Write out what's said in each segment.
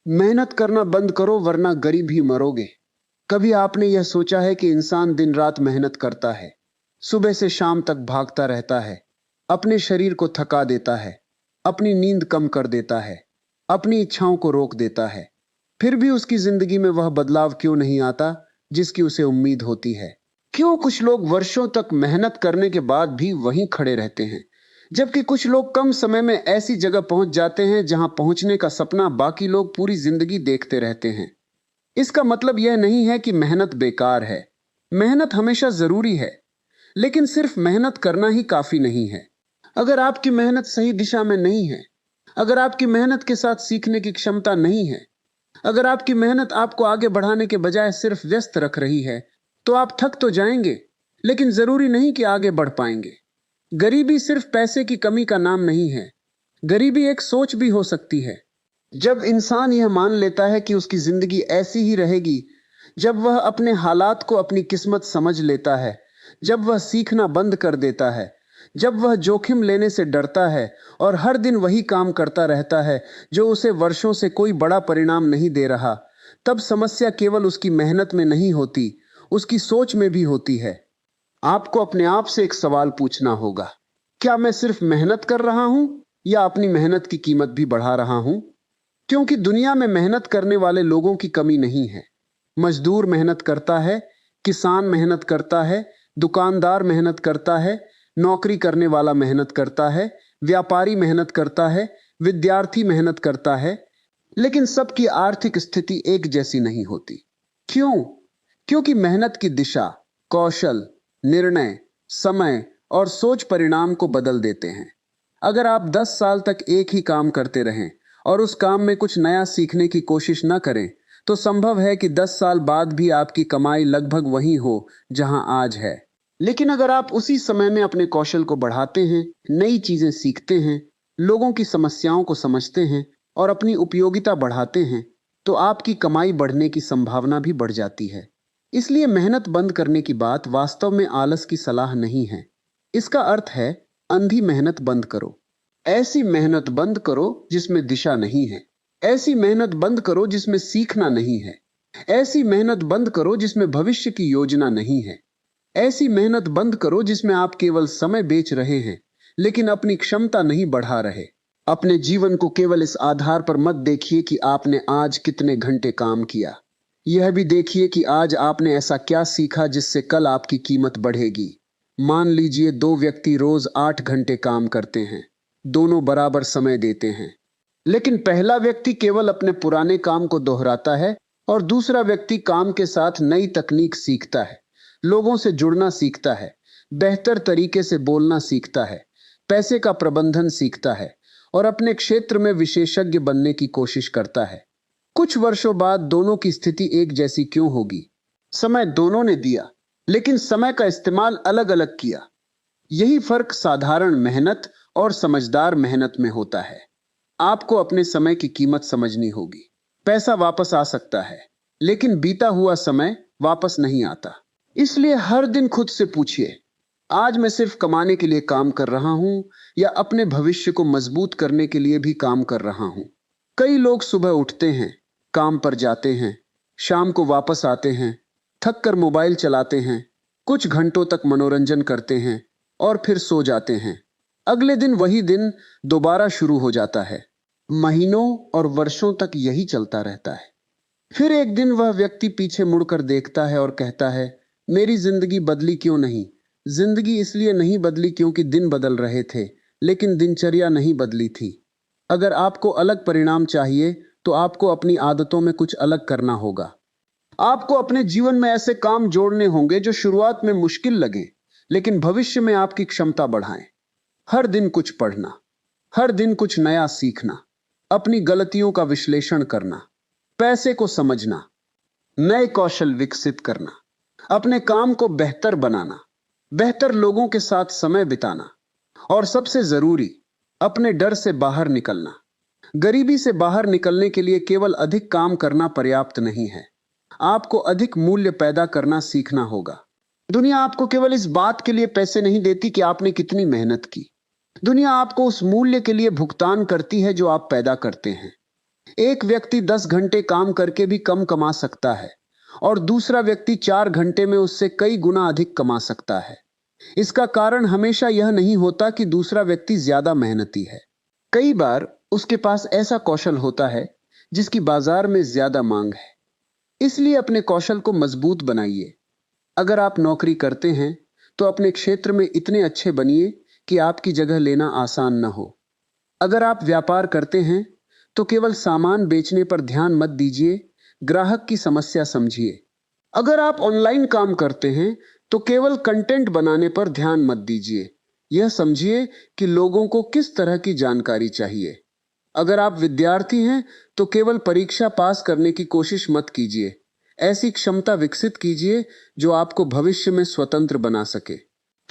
मेहनत करना बंद करो वरना गरीब ही मरोगे। कभी आपने यह सोचा है कि इंसान दिन रात मेहनत करता है, सुबह से शाम तक भागता रहता है, अपने शरीर को थका देता है, अपनी नींद कम कर देता है, अपनी इच्छाओं को रोक देता है, फिर भी उसकी जिंदगी में वह बदलाव क्यों नहीं आता जिसकी उसे उम्मीद होती है? क्यों कुछ लोग वर्षों तक मेहनत करने के बाद भी वहीं खड़े रहते हैं, जबकि कुछ लोग कम समय में ऐसी जगह पहुंच जाते हैं जहां पहुंचने का सपना बाकी लोग पूरी जिंदगी देखते रहते हैं? इसका मतलब यह नहीं है कि मेहनत बेकार है। मेहनत हमेशा जरूरी है, लेकिन सिर्फ मेहनत करना ही काफी नहीं है। अगर आपकी मेहनत सही दिशा में नहीं है, अगर आपकी मेहनत के साथ सीखने की क्षमता नहीं है, अगर आपकी मेहनत आपको आगे बढ़ाने के बजाय सिर्फ व्यस्त रख रही है, तो आप थक तो जाएंगे, लेकिन जरूरी नहीं कि आगे बढ़ पाएंगे। गरीबी सिर्फ पैसे की कमी का नाम नहीं है। गरीबी एक सोच भी हो सकती है। जब इंसान यह मान लेता है कि उसकी जिंदगी ऐसी ही रहेगी, जब वह अपने हालात को अपनी किस्मत समझ लेता है, जब वह सीखना बंद कर देता है, जब वह जोखिम लेने से डरता है और हर दिन वही काम करता रहता है जो उसे वर्षों से कोई बड़ा परिणाम नहीं दे रहा, तब समस्या केवल उसकी मेहनत में नहीं होती, उसकी सोच में भी होती है। आपको अपने आप से एक सवाल पूछना होगा, क्या मैं सिर्फ मेहनत कर रहा हूं या अपनी मेहनत की कीमत भी बढ़ा रहा हूं? क्योंकि दुनिया में मेहनत करने वाले लोगों की कमी नहीं है। मजदूर मेहनत करता है, किसान मेहनत करता है, दुकानदार मेहनत करता है, नौकरी करने वाला मेहनत करता है, व्यापारी मेहनत करता है, विद्यार्थी मेहनत करता है, लेकिन सबकी आर्थिक स्थिति एक जैसी नहीं होती। क्यों? क्योंकि मेहनत की दिशा, कौशल, निर्णय, समय और सोच परिणाम को बदल देते हैं। अगर आप 10 साल तक एक ही काम करते रहें और उस काम में कुछ नया सीखने की कोशिश न करें, तो संभव है कि 10 साल बाद भी आपकी कमाई लगभग वही हो जहां आज है। लेकिन अगर आप उसी समय में अपने कौशल को बढ़ाते हैं, नई चीजें सीखते हैं, लोगों की समस्याओं को समझते हैं और अपनी उपयोगिता बढ़ाते हैं, तो आपकी कमाई बढ़ने की संभावना भी बढ़ जाती है। इसलिए मेहनत बंद करने की बात वास्तव में आलस की सलाह नहीं है। इसका अर्थ है अंधी मेहनत बंद करो। ऐसी मेहनत बंद करो जिसमें दिशा नहीं है। ऐसी मेहनत बंद करो जिसमें सीखना नहीं है। ऐसी मेहनत बंद करो जिसमें भविष्य की योजना नहीं है। ऐसी मेहनत बंद करो जिसमें आप केवल समय बेच रहे हैं, लेकिन अपनी क्षमता नहीं बढ़ा रहे। अपने जीवन को केवल इस आधार पर मत देखिए कि आपने आज कितने घंटे काम किया। यह भी देखिए कि आज आपने ऐसा क्या सीखा जिससे कल आपकी कीमत बढ़ेगी। मान लीजिए दो व्यक्ति रोज 8 घंटे काम करते हैं, दोनों बराबर समय देते हैं, लेकिन पहला व्यक्ति केवल अपने पुराने काम को दोहराता है और दूसरा व्यक्ति काम के साथ नई तकनीक सीखता है, लोगों से जुड़ना सीखता है, बेहतर तरीके से बोलना सीखता है, पैसे का प्रबंधन सीखता है और अपने क्षेत्र में विशेषज्ञ बनने की कोशिश करता है। कुछ वर्षों बाद दोनों की स्थिति एक जैसी क्यों होगी? समय दोनों ने दिया, लेकिन समय का इस्तेमाल अलग अलग किया। यही फर्क साधारण मेहनत और समझदार मेहनत में होता है। आपको अपने समय की कीमत समझनी होगी। पैसा वापस आ सकता है, लेकिन बीता हुआ समय वापस नहीं आता। इसलिए हर दिन खुद से पूछिए, आज मैं सिर्फ कमाने के लिए काम कर रहा हूं या अपने भविष्य को मजबूत करने के लिए भी काम कर रहा हूं? कई लोग सुबह उठते हैं, काम पर जाते हैं, शाम को वापस आते हैं, थक कर मोबाइल चलाते हैं, कुछ घंटों तक मनोरंजन करते हैं और फिर सो जाते हैं। अगले दिन वही दिन दोबारा शुरू हो जाता है। महीनों और वर्षों तक यही चलता रहता है। फिर एक दिन वह व्यक्ति पीछे मुड़कर देखता है और कहता है, मेरी जिंदगी बदली क्यों नहीं? जिंदगी इसलिए नहीं बदली क्योंकि दिन बदल रहे थे, लेकिन दिनचर्या नहीं बदली थी। अगर आपको अलग परिणाम चाहिए, तो आपको अपनी आदतों में कुछ अलग करना होगा। आपको अपने जीवन में ऐसे काम जोड़ने होंगे जो शुरुआत में मुश्किल लगे, लेकिन भविष्य में आपकी क्षमता बढ़ाएं। हर दिन कुछ पढ़ना, हर दिन कुछ नया सीखना, अपनी गलतियों का विश्लेषण करना, पैसे को समझना, नए कौशल विकसित करना, अपने काम को बेहतर बनाना, बेहतर लोगों के साथ समय बिताना और सबसे जरूरी, अपने डर से बाहर निकलना। गरीबी से बाहर निकलने के लिए केवल अधिक काम करना पर्याप्त नहीं है। आपको अधिक मूल्य पैदा करना सीखना होगा। दुनिया आपको केवल इस बात के लिए पैसे नहीं देती कि आपने कितनी मेहनत की। दुनिया आपको उस मूल्य के लिए भुगतान करती है जो आप पैदा करते हैं। एक व्यक्ति 10 घंटे काम करके भी कम कमा सकता है और दूसरा व्यक्ति 4 घंटे में उससे कई गुना अधिक कमा सकता है। इसका कारण हमेशा यह नहीं होता कि दूसरा व्यक्ति ज्यादा मेहनती है। कई बार उसके पास ऐसा कौशल होता है जिसकी बाजार में ज्यादा मांग है। इसलिए अपने कौशल को मजबूत बनाइए। अगर आप नौकरी करते हैं तो अपने क्षेत्र में इतने अच्छे बनिए कि आपकी जगह लेना आसान न हो। अगर आप व्यापार करते हैं तो केवल सामान बेचने पर ध्यान मत दीजिए, ग्राहक की समस्या समझिए। अगर आप ऑनलाइन काम करते हैं तो केवल कंटेंट बनाने पर ध्यान मत दीजिए, यह समझिए कि लोगों को किस तरह की जानकारी चाहिए। अगर आप विद्यार्थी हैं तो केवल परीक्षा पास करने की कोशिश मत कीजिए, ऐसी क्षमता विकसित कीजिए जो आपको भविष्य में स्वतंत्र बना सके।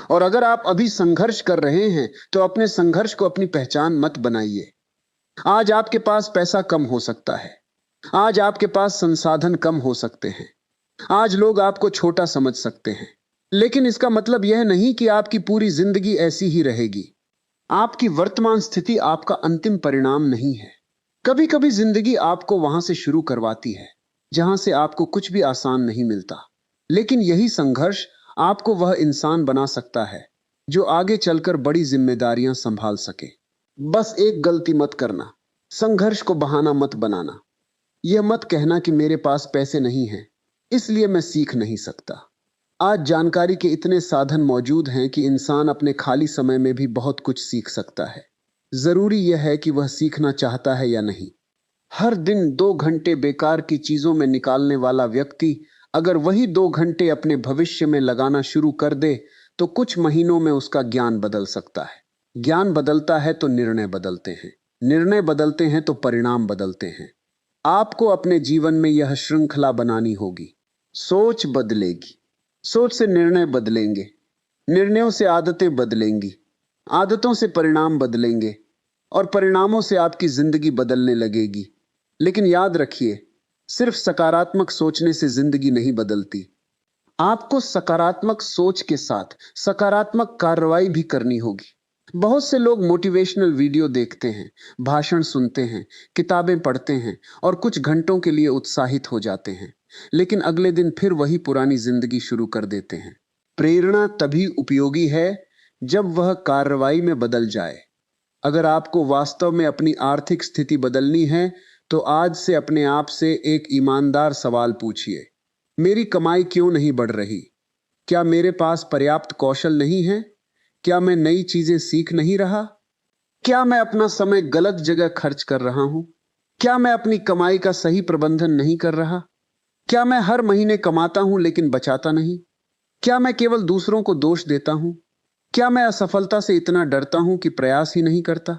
और अगर आप अभी संघर्ष कर रहे हैं तो अपने संघर्ष को अपनी पहचान मत बनाइए। आज आपके पास पैसा कम हो सकता है, आज आपके पास संसाधन कम हो सकते हैं, आज लोग आपको छोटा समझ सकते हैं, लेकिन इसका मतलब यह नहीं कि आपकी पूरी जिंदगी ऐसी ही रहेगी। आपकी वर्तमान स्थिति आपका अंतिम परिणाम नहीं है। कभी कभी जिंदगी आपको वहां से शुरू करवाती है जहां से आपको कुछ भी आसान नहीं मिलता, लेकिन यही संघर्ष आपको वह इंसान बना सकता है जो आगे चलकर बड़ी जिम्मेदारियां संभाल सके। बस एक गलती मत करना, संघर्ष को बहाना मत बनाना। यह मत कहना कि मेरे पास पैसे नहीं हैं, इसलिए मैं सीख नहीं सकता। आज जानकारी के इतने साधन मौजूद हैं कि इंसान अपने खाली समय में भी बहुत कुछ सीख सकता है। जरूरी यह है कि वह सीखना चाहता है या नहीं। हर दिन 2 घंटे बेकार की चीजों में निकालने वाला व्यक्ति अगर वही 2 घंटे अपने भविष्य में लगाना शुरू कर दे तो कुछ महीनों में उसका ज्ञान बदल सकता है। ज्ञान बदलता है तो निर्णय बदलते हैं, निर्णय बदलते हैं तो परिणाम बदलते हैं। आपको अपने जीवन में यह श्रृंखला बनानी होगी। सोच बदलेगी, सोच से निर्णय बदलेंगे, निर्णयों से आदतें बदलेंगी, आदतों से परिणाम बदलेंगे और परिणामों से आपकी जिंदगी बदलने लगेगी। लेकिन याद रखिए, सिर्फ सकारात्मक सोचने से जिंदगी नहीं बदलती। आपको सकारात्मक सोच के साथ सकारात्मक कार्रवाई भी करनी होगी। बहुत से लोग मोटिवेशनल वीडियो देखते हैं, भाषण सुनते हैं, किताबें पढ़ते हैं और कुछ घंटों के लिए उत्साहित हो जाते हैं, लेकिन अगले दिन फिर वही पुरानी जिंदगी शुरू कर देते हैं। प्रेरणा तभी उपयोगी है जब वह कार्रवाई में बदल जाए। अगर आपको वास्तव में अपनी आर्थिक स्थिति बदलनी है तो आज से अपने आप से एक ईमानदार सवाल पूछिए। मेरी कमाई क्यों नहीं बढ़ रही? क्या मेरे पास पर्याप्त कौशल नहीं है? क्या मैं नई चीजें सीख नहीं रहा? क्या मैं अपना समय गलत जगह खर्च कर रहा हूं? क्या मैं अपनी कमाई का सही प्रबंधन नहीं कर रहा? क्या मैं हर महीने कमाता हूं लेकिन बचाता नहीं? क्या मैं केवल दूसरों को दोष देता हूं? क्या मैं असफलता से इतना डरता हूं कि प्रयास ही नहीं करता?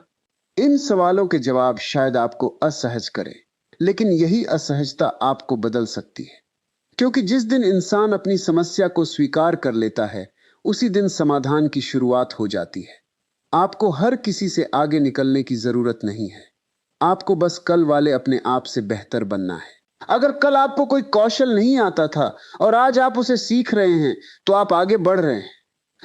इन सवालों के जवाब शायद आपको असहज करें, लेकिन यही असहजता आपको बदल सकती है। क्योंकि जिस दिन इंसान अपनी समस्या को स्वीकार कर लेता है उसी दिन समाधान की शुरुआत हो जाती है। आपको हर किसी से आगे निकलने की जरूरत नहीं है, आपको बस कल वाले अपने आप से बेहतर बनना है। अगर कल आपको कोई कौशल नहीं आता था और आज आप उसे सीख रहे हैं तो आप आगे बढ़ रहे हैं।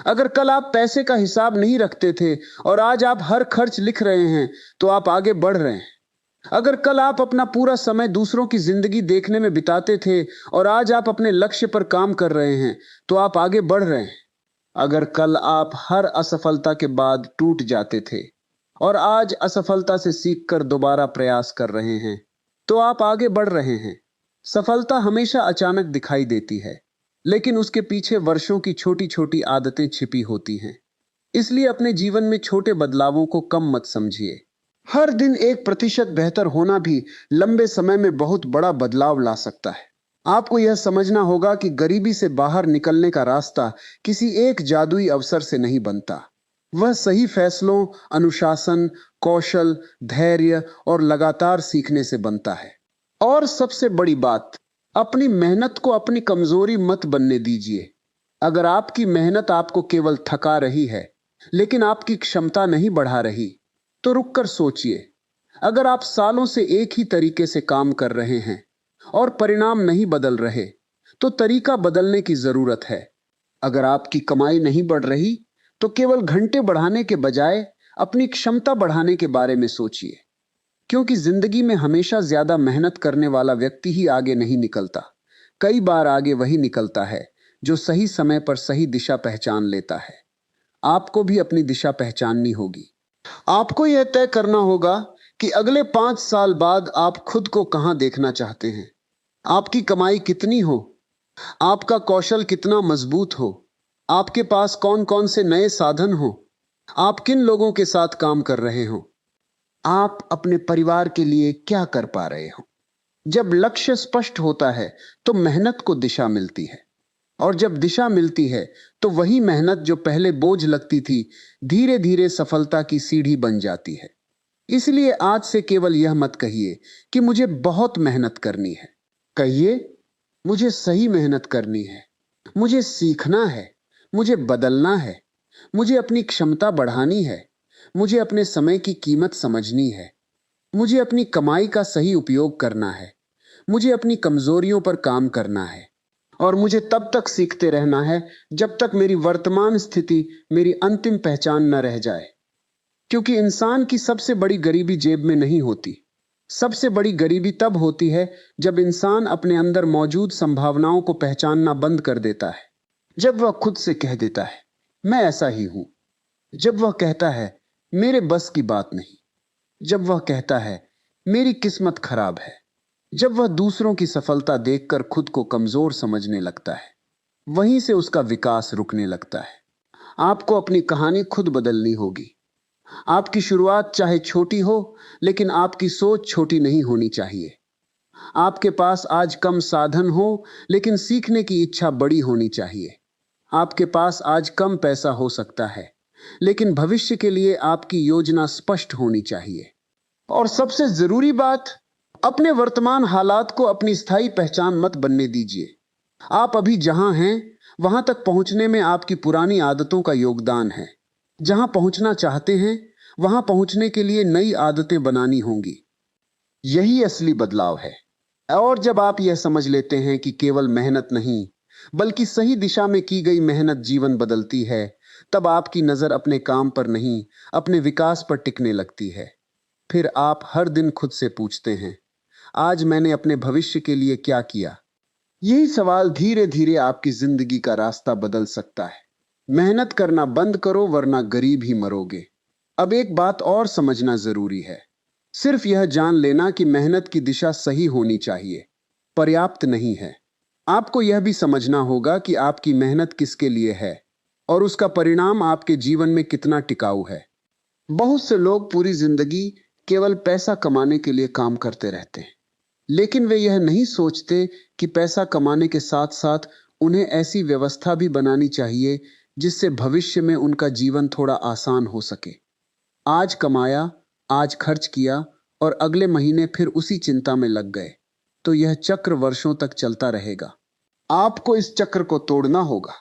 अगर कल आप पैसे का हिसाब नहीं रखते थे और आज आप हर खर्च लिख रहे हैं तो आप आगे बढ़ रहे हैं। अगर कल आप अपना पूरा समय दूसरों की जिंदगी देखने में बिताते थे और आज आप अपने लक्ष्य पर काम कर रहे हैं तो आप आगे बढ़ रहे हैं। अगर कल आप हर असफलता के बाद टूट जाते थे और आज असफलता से सीखकर दोबारा प्रयास कर रहे हैं तो आप आगे बढ़ रहे हैं। सफलता हमेशा अचानक दिखाई देती है, लेकिन उसके पीछे वर्षों की छोटी छोटी आदतें छिपी होती हैं। इसलिए अपने जीवन में छोटे बदलावों को कम मत समझिए। हर दिन 1% बेहतर होना भी लंबे समय में बहुत बड़ा बदलाव ला सकता है। आपको यह समझना होगा कि गरीबी से बाहर निकलने का रास्ता किसी एक जादुई अवसर से नहीं बनता। वह सही फैसलों, अनुशासन, कौशल, धैर्य और लगातार सीखने से बनता है। और सबसे बड़ी बात, अपनी मेहनत को अपनी कमजोरी मत बनने दीजिए। अगर आपकी मेहनत आपको केवल थका रही है लेकिन आपकी क्षमता नहीं बढ़ा रही तो रुककर सोचिए। अगर आप सालों से एक ही तरीके से काम कर रहे हैं और परिणाम नहीं बदल रहे तो तरीका बदलने की जरूरत है। अगर आपकी कमाई नहीं बढ़ रही तो केवल घंटे बढ़ाने के बजाय अपनी क्षमता बढ़ाने के बारे में सोचिए। क्योंकि जिंदगी में हमेशा ज्यादा मेहनत करने वाला व्यक्ति ही आगे नहीं निकलता। कई बार आगे वही निकलता है जो सही समय पर सही दिशा पहचान लेता है। आपको भी अपनी दिशा पहचाननी होगी। आपको यह तय करना होगा कि अगले 5 साल बाद आप खुद को कहां देखना चाहते हैं। आपकी कमाई कितनी हो, आपका कौशल कितना मजबूत हो, आपके पास कौन कौन से नए साधन हो, आप किन लोगों के साथ काम कर रहे हो, आप अपने परिवार के लिए क्या कर पा रहे हो। जब लक्ष्य स्पष्ट होता है तो मेहनत को दिशा मिलती है, और जब दिशा मिलती है तो वही मेहनत जो पहले बोझ लगती थी धीरे धीरे सफलता की सीढ़ी बन जाती है। इसलिए आज से केवल यह मत कहिए कि मुझे बहुत मेहनत करनी है। कहिए, मुझे सही मेहनत करनी है, मुझे सीखना है, मुझे बदलना है, मुझे अपनी क्षमता बढ़ानी है, मुझे अपने समय की कीमत समझनी है, मुझे अपनी कमाई का सही उपयोग करना है, मुझे अपनी कमजोरियों पर काम करना है, और मुझे तब तक सीखते रहना है जब तक मेरी वर्तमान स्थिति मेरी अंतिम पहचान न रह जाए। क्योंकि इंसान की सबसे बड़ी गरीबी जेब में नहीं होती। सबसे बड़ी गरीबी तब होती है जब इंसान अपने अंदर मौजूद संभावनाओं को पहचानना बंद कर देता है। जब वह खुद से कह देता है, मैं ऐसा ही हूं। जब वह कहता है, मेरे बस की बात नहीं। जब वह कहता है, मेरी किस्मत खराब है। जब वह दूसरों की सफलता देखकर खुद को कमजोर समझने लगता है, वहीं से उसका विकास रुकने लगता है। आपको अपनी कहानी खुद बदलनी होगी। आपकी शुरुआत चाहे छोटी हो, लेकिन आपकी सोच छोटी नहीं होनी चाहिए। आपके पास आज कम साधन हो, लेकिन सीखने की इच्छा बड़ी होनी चाहिए। आपके पास आज कम पैसा हो सकता है, लेकिन भविष्य के लिए आपकी योजना स्पष्ट होनी चाहिए। और सबसे जरूरी बात, अपने वर्तमान हालात को अपनी स्थायी पहचान मत बनने दीजिए। आप अभी जहां हैं वहां तक पहुंचने में आपकी पुरानी आदतों का योगदान है। जहां पहुंचना चाहते हैं वहां पहुंचने के लिए नई आदतें बनानी होंगी। यही असली बदलाव है। और जब आप यह समझ लेते हैं कि केवल मेहनत नहीं, बल्कि सही दिशा में की गई मेहनत जीवन बदलती है, तब आपकी नजर अपने काम पर नहीं, अपने विकास पर टिकने लगती है। फिर आप हर दिन खुद से पूछते हैं, आज मैंने अपने भविष्य के लिए क्या किया। यही सवाल धीरे धीरे आपकी जिंदगी का रास्ता बदल सकता है। मेहनत करना बंद करो, वरना गरीब ही मरोगे। अब एक बात और समझना जरूरी है। सिर्फ यह जान लेना कि मेहनत की दिशा सही होनी चाहिए पर्याप्त नहीं है। आपको यह भी समझना होगा कि आपकी मेहनत किसके लिए है और उसका परिणाम आपके जीवन में कितना टिकाऊ है। बहुत से लोग पूरी जिंदगी केवल पैसा कमाने के लिए काम करते रहते हैं, लेकिन वे यह नहीं सोचते कि पैसा कमाने के साथ साथ उन्हें ऐसी व्यवस्था भी बनानी चाहिए जिससे भविष्य में उनका जीवन थोड़ा आसान हो सके। आज कमाया, आज खर्च किया और अगले महीने फिर उसी चिंता में लग गए, तो यह चक्र वर्षों तक चलता रहेगा। आपको इस चक्र को तोड़ना होगा।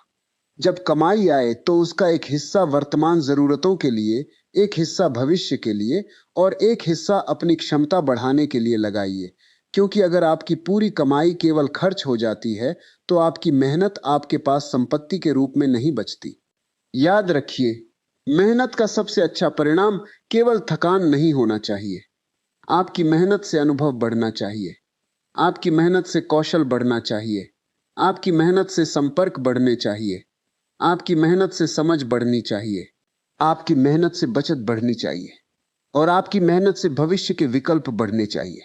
जब कमाई आए तो उसका एक हिस्सा वर्तमान जरूरतों के लिए, एक हिस्सा भविष्य के लिए और एक हिस्सा अपनी क्षमता बढ़ाने के लिए लगाइए। क्योंकि अगर आपकी पूरी कमाई केवल खर्च हो जाती है तो आपकी मेहनत आपके पास संपत्ति के रूप में नहीं बचती। याद रखिए, मेहनत का सबसे अच्छा परिणाम केवल थकान नहीं होना चाहिए। आपकी मेहनत से अनुभव बढ़ना चाहिए, आपकी मेहनत से कौशल बढ़ना चाहिए, आपकी मेहनत से संपर्क बढ़ने चाहिए, आपकी मेहनत से समझ बढ़नी चाहिए, आपकी मेहनत से बचत बढ़नी चाहिए और आपकी मेहनत से भविष्य के विकल्प बढ़ने चाहिए।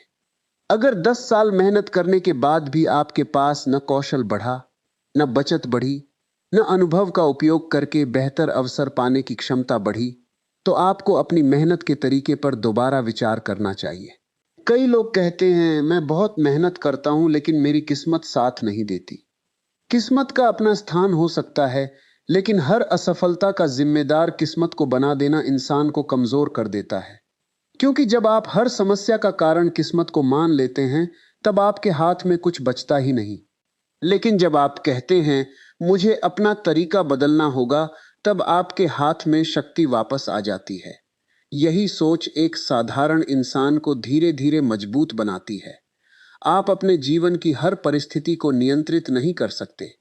अगर 10 साल मेहनत करने के बाद भी आपके पास न कौशल बढ़ा, न बचत बढ़ी, न अनुभव का उपयोग करके बेहतर अवसर पाने की क्षमता बढ़ी, तो आपको अपनी मेहनत के तरीके पर दोबारा विचार करना चाहिए। कई लोग कहते हैं, मैं बहुत मेहनत करता हूं लेकिन मेरी किस्मत साथ नहीं देती। किस्मत का अपना स्थान हो सकता है, लेकिन हर असफलता का जिम्मेदार किस्मत को बना देना इंसान को कमजोर कर देता है। क्योंकि जब आप हर समस्या का कारण किस्मत को मान लेते हैं, तब आपके हाथ में कुछ बचता ही नहीं। लेकिन जब आप कहते हैं, मुझे अपना तरीका बदलना होगा, तब आपके हाथ में शक्ति वापस आ जाती है। यही सोच एक साधारण इंसान को धीरे धीरे मजबूत बनाती है। आप अपने जीवन की हर परिस्थिति को नियंत्रित नहीं कर सकते,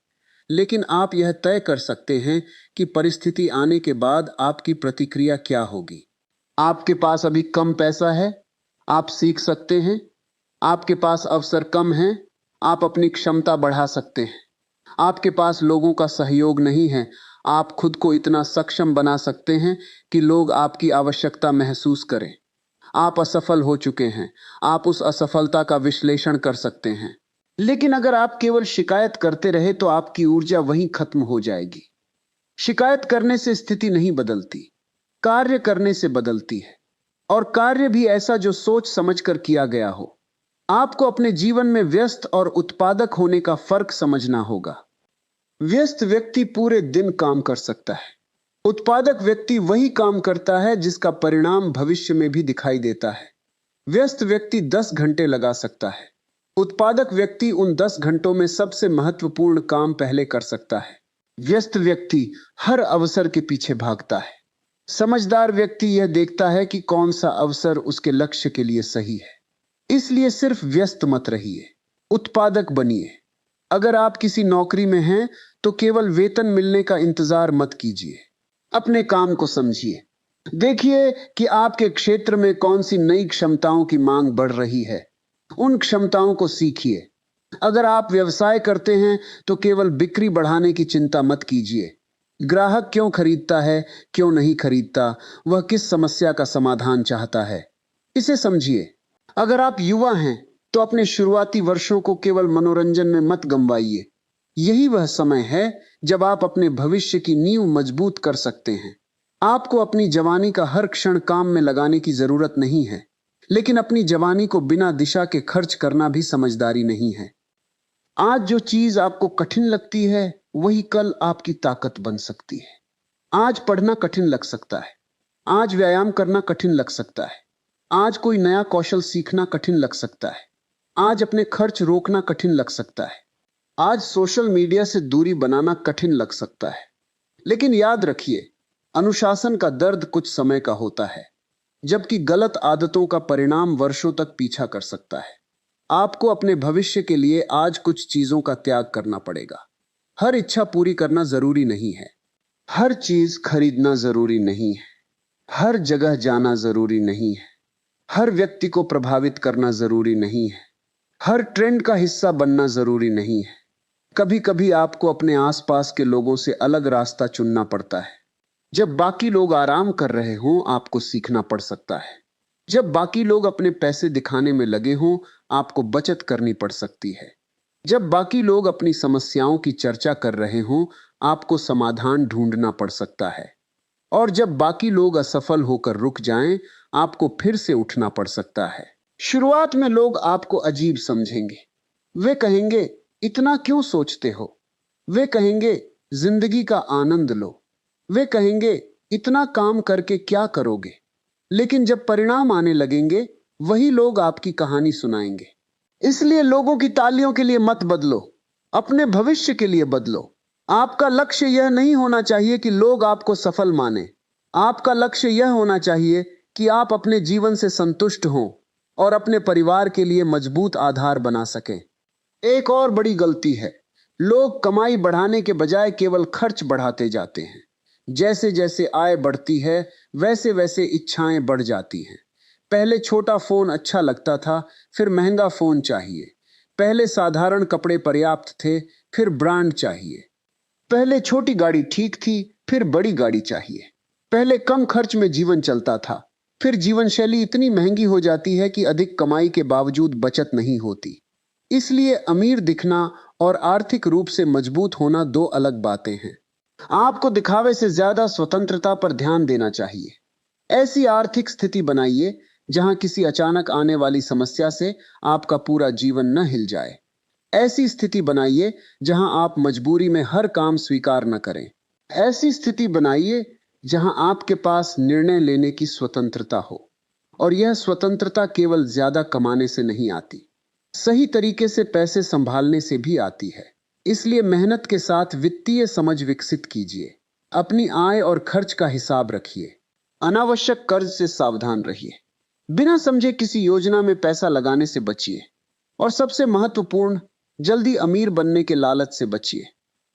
लेकिन आप यह तय कर सकते हैं कि परिस्थिति आने के बाद आपकी प्रतिक्रिया क्या होगी। आपके पास अभी कम पैसा है, आप सीख सकते हैं, आपके पास अवसर कम हैं, आप अपनी क्षमता बढ़ा सकते हैं। आपके पास लोगों का सहयोग नहीं है, आप खुद को इतना सक्षम बना सकते हैं कि लोग आपकी आवश्यकता महसूस करें। आप असफल हो चुके हैं, आप उस असफलता का विश्लेषण कर सकते हैं। लेकिन अगर आप केवल शिकायत करते रहे तो आपकी ऊर्जा वहीं खत्म हो जाएगी। शिकायत करने से स्थिति नहीं बदलती, कार्य करने से बदलती है। और कार्य भी ऐसा जो सोच समझकर किया गया हो। आपको अपने जीवन में व्यस्त और उत्पादक होने का फर्क समझना होगा। व्यस्त व्यक्ति पूरे दिन काम कर सकता है। उत्पादक व्यक्ति वही काम करता है जिसका परिणाम भविष्य में भी दिखाई देता है। व्यस्त व्यक्ति 10 घंटे लगा सकता है। उत्पादक व्यक्ति उन 10 घंटों में सबसे महत्वपूर्ण काम पहले कर सकता है। व्यस्त व्यक्ति हर अवसर के पीछे भागता है। समझदार व्यक्ति यह देखता है कि कौन सा अवसर उसके लक्ष्य के लिए सही है। इसलिए सिर्फ व्यस्त मत रहिए, उत्पादक बनिए। अगर आप किसी नौकरी में हैं तो केवल वेतन मिलने का इंतजार मत कीजिए। अपने काम को समझिए। देखिए कि आपके क्षेत्र में कौन सी नई क्षमताओं की मांग बढ़ रही है। उन क्षमताओं को सीखिए। अगर आप व्यवसाय करते हैं तो केवल बिक्री बढ़ाने की चिंता मत कीजिए। ग्राहक क्यों खरीदता है, क्यों नहीं खरीदता, वह किस समस्या का समाधान चाहता है, इसे समझिए। अगर आप युवा हैं तो अपने शुरुआती वर्षों को केवल मनोरंजन में मत गंवाइए। यही वह समय है जब आप अपने भविष्य की नींव मजबूत कर सकते हैं। आपको अपनी जवानी का हर क्षण काम में लगाने की जरूरत नहीं है, लेकिन अपनी जवानी को बिना दिशा के खर्च करना भी समझदारी नहीं है। आज जो चीज आपको कठिन लगती है वही कल आपकी ताकत बन सकती है। आज पढ़ना कठिन लग सकता है, आज व्यायाम करना कठिन लग सकता है, आज कोई नया कौशल सीखना कठिन लग सकता है, आज अपने खर्च रोकना कठिन लग सकता है, आज सोशल मीडिया से दूरी बनाना कठिन लग सकता है। लेकिन याद रखिए, अनुशासन का दर्द कुछ समय का होता है, जबकि गलत आदतों का परिणाम वर्षों तक पीछा कर सकता है। आपको अपने भविष्य के लिए आज कुछ चीजों का त्याग करना पड़ेगा। हर इच्छा पूरी करना जरूरी नहीं है, हर चीज खरीदना जरूरी नहीं है, हर जगह जाना जरूरी नहीं है, हर व्यक्ति को प्रभावित करना जरूरी नहीं है, हर ट्रेंड का हिस्सा बनना जरूरी नहीं है। कभी कभी आपको अपने आसपास के लोगों से अलग रास्ता चुनना पड़ता है। जब बाकी लोग आराम कर रहे हों, आपको सीखना पड़ सकता है। जब बाकी लोग अपने पैसे दिखाने में लगे हों, आपको बचत करनी पड़ सकती है। जब बाकी लोग अपनी समस्याओं की चर्चा कर रहे हों, आपको समाधान ढूंढना पड़ सकता है। और जब बाकी लोग असफल होकर रुक जाएं, आपको फिर से उठना पड़ सकता है। शुरुआत में लोग आपको अजीब समझेंगे। वे कहेंगे, इतना क्यों सोचते हो? वे कहेंगे, जिंदगी का आनंद लो। वे कहेंगे, इतना काम करके क्या करोगे? लेकिन जब परिणाम आने लगेंगे, वही लोग आपकी कहानी सुनाएंगे। इसलिए लोगों की तालियों के लिए मत बदलो, अपने भविष्य के लिए बदलो। आपका लक्ष्य यह नहीं होना चाहिए कि लोग आपको सफल माने। आपका लक्ष्य यह होना चाहिए कि आप अपने जीवन से संतुष्ट हों और अपने परिवार के लिए मजबूत आधार बना सकें। एक और बड़ी गलती है, लोग कमाई बढ़ाने के बजाय केवल खर्च बढ़ाते जाते हैं। जैसे जैसे आय बढ़ती है, वैसे वैसे इच्छाएं बढ़ जाती हैं। पहले छोटा फोन अच्छा लगता था, फिर महंगा फोन चाहिए। पहले साधारण कपड़े पर्याप्त थे, फिर ब्रांड चाहिए। पहले छोटी गाड़ी ठीक थी, फिर बड़ी गाड़ी चाहिए। पहले कम खर्च में जीवन चलता था, फिर जीवन शैली इतनी महंगी हो जाती है कि अधिक कमाई के बावजूद बचत नहीं होती। इसलिए अमीर दिखना और आर्थिक रूप से मजबूत होना दो अलग बातें हैं। आपको दिखावे से ज्यादा स्वतंत्रता पर ध्यान देना चाहिए। ऐसी आर्थिक स्थिति बनाइए जहां किसी अचानक आने वाली समस्या से आपका पूरा जीवन न हिल जाए। ऐसी स्थिति बनाइए जहां आप मजबूरी में हर काम स्वीकार न करें। ऐसी स्थिति बनाइए जहां आपके पास निर्णय लेने की स्वतंत्रता हो। और यह स्वतंत्रता केवल ज्यादा कमाने से नहीं आती, सही तरीके से पैसे संभालने से भी आती है। इसलिए मेहनत के साथ वित्तीय समझ विकसित कीजिए। अपनी आय और खर्च का हिसाब रखिए। अनावश्यक कर्ज से सावधान रहिए। बिना समझे किसी योजना में पैसा लगाने से बचिए। और सबसे महत्वपूर्ण, जल्दी अमीर बनने के लालच से बचिए,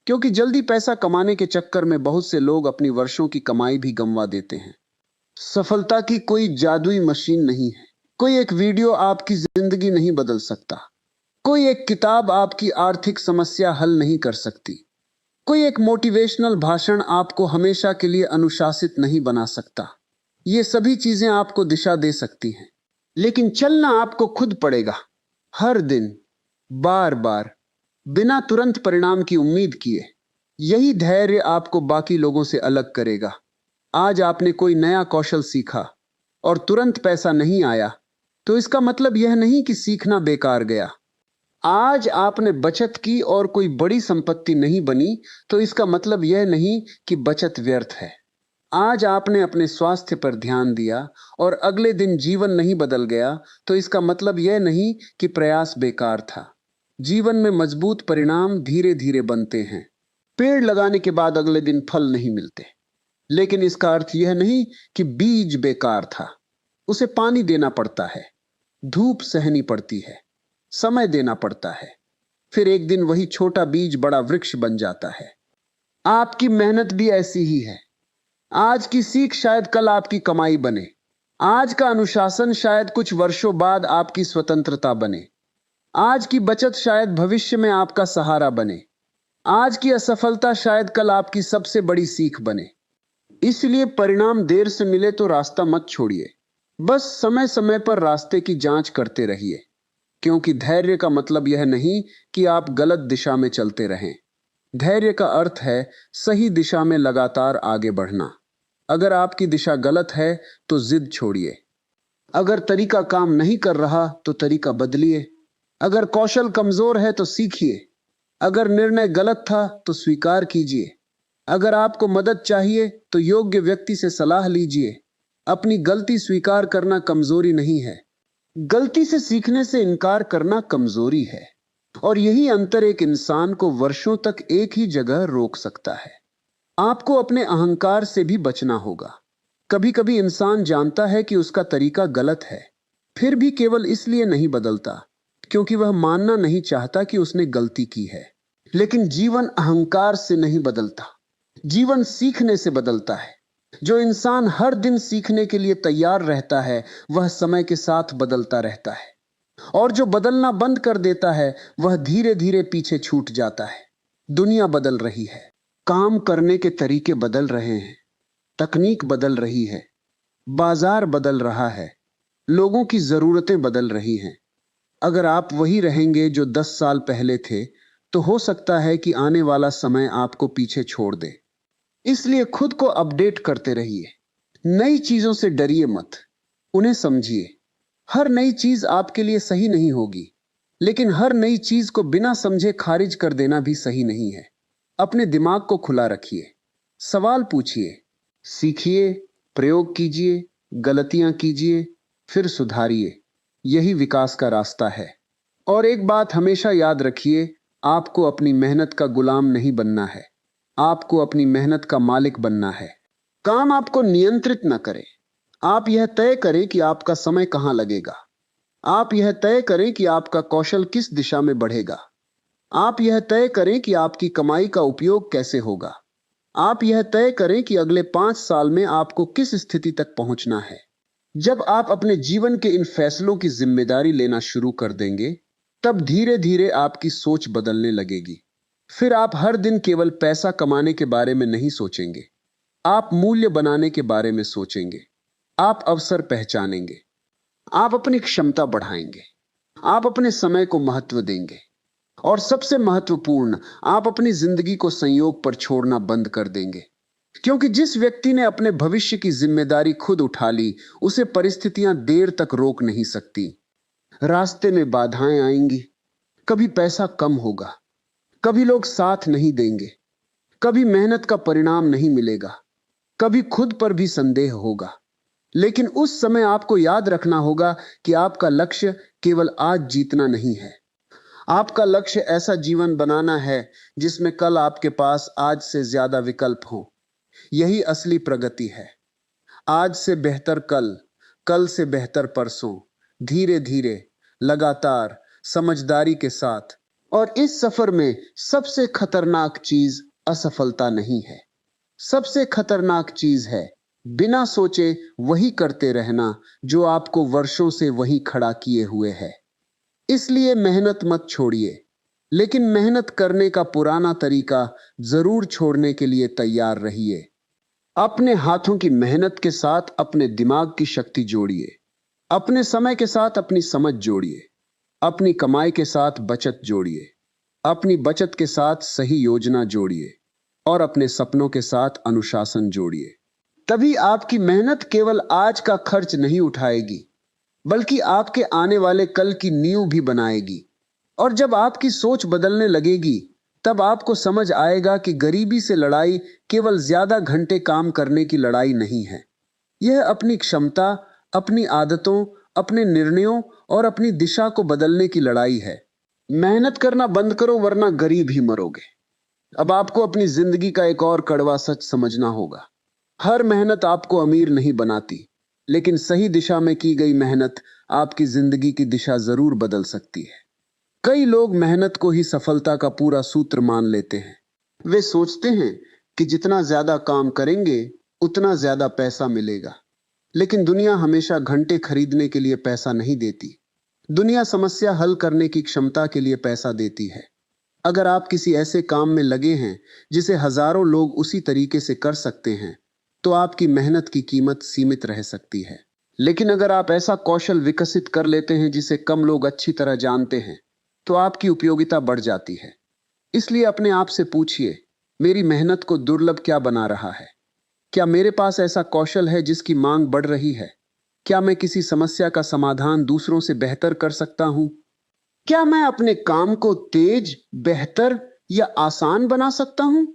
क्योंकि जल्दी पैसा कमाने के चक्कर में बहुत से लोग अपनी वर्षों की कमाई भी गंवा देते हैं। सफलता की कोई जादुई मशीन नहीं है, कोई एक वीडियो आपकी जिंदगी नहीं बदल सकता। कोई एक किताब आपकी आर्थिक समस्या हल नहीं कर सकती। कोई एक मोटिवेशनल भाषण आपको हमेशा के लिए अनुशासित नहीं बना सकता। ये सभी चीजें आपको दिशा दे सकती हैं, लेकिन चलना आपको खुद पड़ेगा, हर दिन, बार बार, बिना तुरंत परिणाम की उम्मीद किए। यही धैर्य आपको बाकी लोगों से अलग करेगा। आज आपने कोई नया कौशल सीखा और तुरंत पैसा नहीं आया, तो इसका मतलब यह नहीं कि सीखना बेकार गया। आज आपने बचत की और कोई बड़ी संपत्ति नहीं बनी, तो इसका मतलब यह नहीं कि बचत व्यर्थ है। आज आपने अपने स्वास्थ्य पर ध्यान दिया और अगले दिन जीवन नहीं बदल गया, तो इसका मतलब यह नहीं कि प्रयास बेकार था। जीवन में मजबूत परिणाम धीरे धीरे बनते हैं। पेड़ लगाने के बाद अगले दिन फल नहीं मिलते, लेकिन इसका अर्थ यह नहीं कि बीज बेकार था। उसे पानी देना पड़ता है, धूप सहनी पड़ती है, समय देना पड़ता है। फिर एक दिन वही छोटा बीज बड़ा वृक्ष बन जाता है। आपकी मेहनत भी ऐसी ही है। आज की सीख शायद कल आपकी कमाई बने। आज का अनुशासन शायद कुछ वर्षों बाद आपकी स्वतंत्रता बने। आज की बचत शायद भविष्य में आपका सहारा बने। आज की असफलता शायद कल आपकी सबसे बड़ी सीख बने। इसलिए परिणाम देर से मिले तो रास्ता मत छोड़िए, बस समय समय पर रास्ते की जांच करते रहिए। क्योंकि धैर्य का मतलब यह नहीं कि आप गलत दिशा में चलते रहें। धैर्य का अर्थ है सही दिशा में लगातार आगे बढ़ना। अगर आपकी दिशा गलत है तो जिद छोड़िए। अगर तरीका काम नहीं कर रहा तो तरीका बदलिए। अगर कौशल कमजोर है तो सीखिए। अगर निर्णय गलत था तो स्वीकार कीजिए। अगर आपको मदद चाहिए तो योग्य व्यक्ति से सलाह लीजिए। अपनी गलती स्वीकार करना कमजोरी नहीं है, गलती से सीखने से इनकार करना कमजोरी है। और यही अंतर एक इंसान को वर्षों तक एक ही जगह रोक सकता है। आपको अपने अहंकार से भी बचना होगा। कभी कभी इंसान जानता है कि उसका तरीका गलत है, फिर भी केवल इसलिए नहीं बदलता क्योंकि वह मानना नहीं चाहता कि उसने गलती की है। लेकिन जीवन अहंकार से नहीं बदलता, जीवन सीखने से बदलता है। जो इंसान हर दिन सीखने के लिए तैयार रहता है, वह समय के साथ बदलता रहता है। और जो बदलना बंद कर देता है, वह धीरे धीरे पीछे छूट जाता है। दुनिया बदल रही है, काम करने के तरीके बदल रहे हैं, तकनीक बदल रही है, बाजार बदल रहा है, लोगों की जरूरतें बदल रही हैं। अगर आप वही रहेंगे जो 10 साल पहले थे, तो हो सकता है कि आने वाला समय आपको पीछे छोड़ दे। इसलिए खुद को अपडेट करते रहिए। नई चीजों से डरिए मत, उन्हें समझिए। हर नई चीज आपके लिए सही नहीं होगी, लेकिन हर नई चीज को बिना समझे खारिज कर देना भी सही नहीं है। अपने दिमाग को खुला रखिए, सवाल पूछिए, सीखिए, प्रयोग कीजिए, गलतियां कीजिए, फिर सुधारिए। यही विकास का रास्ता है। और एक बात हमेशा याद रखिए, आपको अपनी मेहनत का गुलाम नहीं बनना है, आपको अपनी मेहनत का मालिक बनना है। काम आपको नियंत्रित न करे। आप यह तय करें कि आपका समय कहां लगेगा। आप यह तय करें कि आपका कौशल किस दिशा में बढ़ेगा। आप यह तय करें कि आपकी कमाई का उपयोग कैसे होगा। आप यह तय करें कि अगले 5 साल में आपको किस स्थिति तक पहुंचना है। जब आप अपने जीवन के इन फैसलों की जिम्मेदारी लेना शुरू कर देंगे, तब धीरे धीरे आपकी सोच बदलने लगेगी। फिर आप हर दिन केवल पैसा कमाने के बारे में नहीं सोचेंगे, आप मूल्य बनाने के बारे में सोचेंगे। आप अवसर पहचानेंगे, आप अपनी क्षमता बढ़ाएंगे, आप अपने समय को महत्व देंगे, और सबसे महत्वपूर्ण, आप अपनी जिंदगी को संयोग पर छोड़ना बंद कर देंगे। क्योंकि जिस व्यक्ति ने अपने भविष्य की जिम्मेदारी खुद उठा ली, उसे परिस्थितियां देर तक रोक नहीं सकती। रास्ते में बाधाएं आएंगी, कभी पैसा कम होगा, कभी लोग साथ नहीं देंगे, कभी मेहनत का परिणाम नहीं मिलेगा, कभी खुद पर भी संदेह होगा। लेकिन उस समय आपको याद रखना होगा कि आपका लक्ष्य केवल आज जीतना नहीं है। आपका लक्ष्य ऐसा जीवन बनाना है जिसमें कल आपके पास आज से ज्यादा विकल्प हो। यही असली प्रगति है। आज से बेहतर कल, कल से बेहतर परसों, धीरे धीरे, लगातार, समझदारी के साथ। और इस सफर में सबसे खतरनाक चीज असफलता नहीं है, सबसे खतरनाक चीज है बिना सोचे वही करते रहना जो आपको वर्षों से वही खड़ा किए हुए है। इसलिए मेहनत मत छोड़िए, लेकिन मेहनत करने का पुराना तरीका जरूर छोड़ने के लिए तैयार रहिए। अपने हाथों की मेहनत के साथ अपने दिमाग की शक्ति जोड़िए। अपने समय के साथ अपनी समझ जोड़िए। अपनी कमाई के साथ बचत जोड़िए। अपनी बचत के साथ सही योजना जोड़िए और अपने सपनों के साथ अनुशासन जोड़िए। तभी आपकी मेहनत केवल आज का खर्च नहीं उठाएगी, बल्कि आपके आने वाले कल की नींव भी बनाएगी। और जब आपकी सोच बदलने लगेगी, तब आपको समझ आएगा कि गरीबी से लड़ाई केवल ज्यादा घंटे काम करने की लड़ाई नहीं है। यह अपनी क्षमता, अपनी आदतों, अपने निर्णयों और अपनी दिशा को बदलने की लड़ाई है। मेहनत करना बंद करो, वरना गरीब ही मरोगे। अब आपको अपनी जिंदगी का एक और कड़वा सच समझना होगा। हर मेहनत आपको अमीर नहीं बनाती, लेकिन सही दिशा में की गई मेहनत आपकी जिंदगी की दिशा जरूर बदल सकती है। कई लोग मेहनत को ही सफलता का पूरा सूत्र मान लेते हैं। वे सोचते हैं कि जितना ज्यादा काम करेंगे उतना ज्यादा पैसा मिलेगा। लेकिन दुनिया हमेशा घंटे खरीदने के लिए पैसा नहीं देती। दुनिया समस्या हल करने की क्षमता के लिए पैसा देती है। अगर आप किसी ऐसे काम में लगे हैं जिसे हजारों लोग उसी तरीके से कर सकते हैं, तो आपकी मेहनत की कीमत सीमित रह सकती है। लेकिन अगर आप ऐसा कौशल विकसित कर लेते हैं जिसे कम लोग अच्छी तरह जानते हैं, तो आपकी उपयोगिता बढ़ जाती है। इसलिए अपने आप से पूछिए, मेरी मेहनत को दुर्लभ क्या बना रहा है? क्या मेरे पास ऐसा कौशल है जिसकी मांग बढ़ रही है? क्या मैं किसी समस्या का समाधान दूसरों से बेहतर कर सकता हूं? क्या मैं अपने काम को तेज, बेहतर या आसान बना सकता हूं?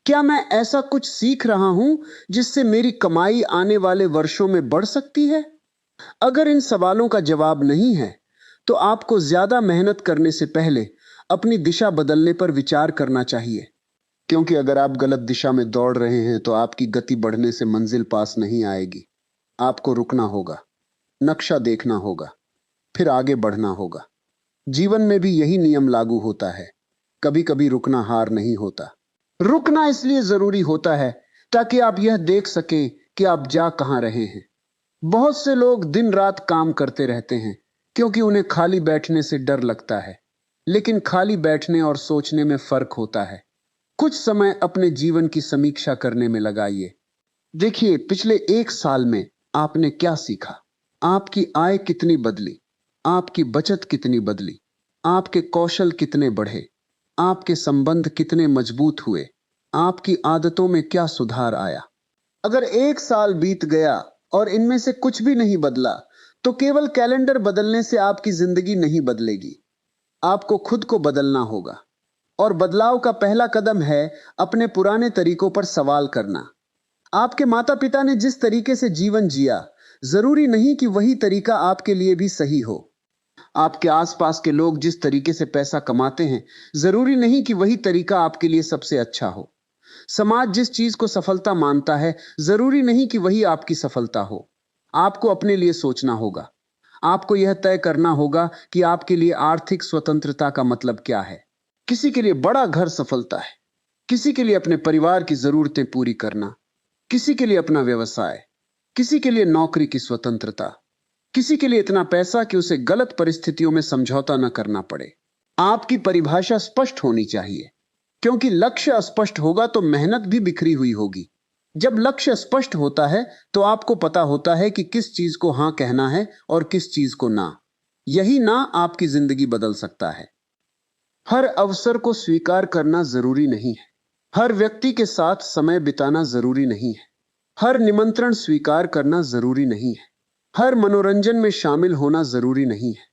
क्या मैं ऐसा कुछ सीख रहा हूं जिससे मेरी कमाई आने वाले वर्षों में बढ़ सकती है? अगर इन सवालों का जवाब नहीं है, तो आपको ज्यादा मेहनत करने से पहले अपनी दिशा बदलने पर विचार करना चाहिए। क्योंकि अगर आप गलत दिशा में दौड़ रहे हैं, तो आपकी गति बढ़ने से मंजिल पास नहीं आएगी। आपको रुकना होगा, नक्शा देखना होगा, फिर आगे बढ़ना होगा। जीवन में भी यही नियम लागू होता है। कभी कभी रुकना हार नहीं होता। रुकना इसलिए जरूरी होता है ताकि आप यह देख सकें कि आप जा कहां रहे हैं। बहुत से लोग दिन रात काम करते रहते हैं क्योंकि उन्हें खाली बैठने से डर लगता है। लेकिन खाली बैठने और सोचने में फर्क होता है। कुछ समय अपने जीवन की समीक्षा करने में लगाइए। देखिए, पिछले 1 साल में आपने क्या सीखा? आपकी आय कितनी बदली? आपकी बचत कितनी बदली? आपके कौशल कितने बढ़े? आपके संबंध कितने मजबूत हुए? आपकी आदतों में क्या सुधार आया? अगर 1 साल बीत गया और इनमें से कुछ भी नहीं बदला, तो केवल कैलेंडर बदलने से आपकी जिंदगी नहीं बदलेगी। आपको खुद को बदलना होगा। और बदलाव का पहला कदम है अपने पुराने तरीकों पर सवाल करना। आपके माता पिता ने जिस तरीके से जीवन जिया, जरूरी नहीं कि वही तरीका आपके लिए भी सही हो। आपके आसपास के लोग जिस तरीके से पैसा कमाते हैं, जरूरी नहीं कि वही तरीका आपके लिए सबसे अच्छा हो। समाज जिस चीज को सफलता मानता है, जरूरी नहीं कि वही आपकी सफलता हो। आपको अपने लिए सोचना होगा। आपको यह तय करना होगा कि आपके लिए आर्थिक स्वतंत्रता का मतलब क्या है। किसी के लिए बड़ा घर सफलता है, किसी के लिए अपने परिवार की जरूरतें पूरी करना, किसी के लिए अपना व्यवसाय, किसी के लिए नौकरी की स्वतंत्रता, किसी के लिए इतना पैसा कि उसे गलत परिस्थितियों में समझौता न करना पड़े। आपकी परिभाषा स्पष्ट होनी चाहिए, क्योंकि लक्ष्य अस्पष्ट होगा तो मेहनत भी बिखरी हुई होगी। जब लक्ष्य स्पष्ट होता है, तो आपको पता होता है कि किस चीज को हां कहना है और किस चीज को ना। यही ना आपकी जिंदगी बदल सकता है। हर अवसर को स्वीकार करना जरूरी नहीं है। हर व्यक्ति के साथ समय बिताना जरूरी नहीं है। हर निमंत्रण स्वीकार करना जरूरी नहीं है। हर मनोरंजन में शामिल होना जरूरी नहीं है।